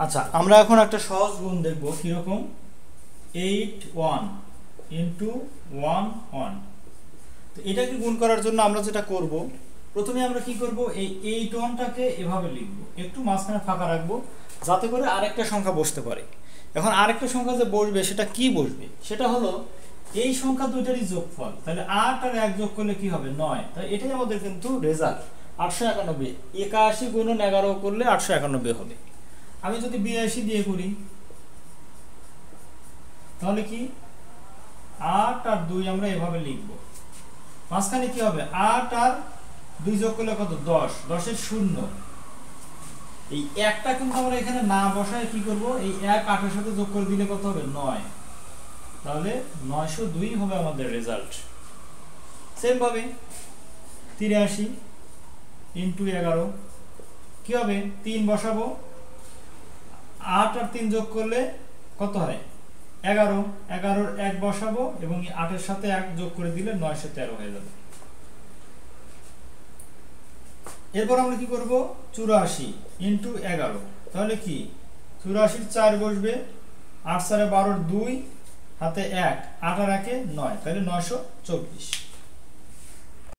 আচ্ছা, আমরা এখন একটা সহজ গুণ দেখব কিরকম। 8 1 ইন্টু 1 1। তো এটাকে গুণ করার জন্য আমরা যেটা করব, প্রথমে আমরা কি করব, এই 8 1টাকে এভাবে লিখব, একটু মাঝখানে ফাঁকা রাখবো যাতে করে আরেকটা সংখ্যা বসতে পারে। এখন আরেকটা সংখ্যা যে বসবে সেটা কি বসবে, সেটা হলো এই সংখ্যা দুইটারই যোগফল। তাহলে 8 আর 1 যোগ করলে কি হবে, 9। তাই এটাই আমাদের কিন্তু রেজাল্ট 891। 81 গুণন 11 করলে 891 হবে। আমি যদি 82 দিয়ে করি তাহলে কি 8 আর 2 আমরা এভাবে লিখব, মাঝখানে কি হবে 8 আর 2 যোগ করলে কত, 10। 10 এর 0। এই একটা কিন্তু আমরা এখানে না বসায় কি করব, এই 1 8 এর সাথে যোগ করে দিলে কত হবে, 9। তাহলে 902 হবে আমাদের রেজাল্ট। সেম ভাবে 83 ইন্টু 11 কি হবে, 3 বসাবো, 8 আর 3 যোগ করলে কত হয়, 11। 11 1 বসাবো এবং 8 এর সাথে 1 যোগ করে দিলে 913 হয়ে যাবে। এরপর আমরা কি করব, 84 ইন্টু 11। তাহলে কি 84 4 বসবে, 8 4 12 2 হাতে 1, 8 আর 1 9, তাহলে 924।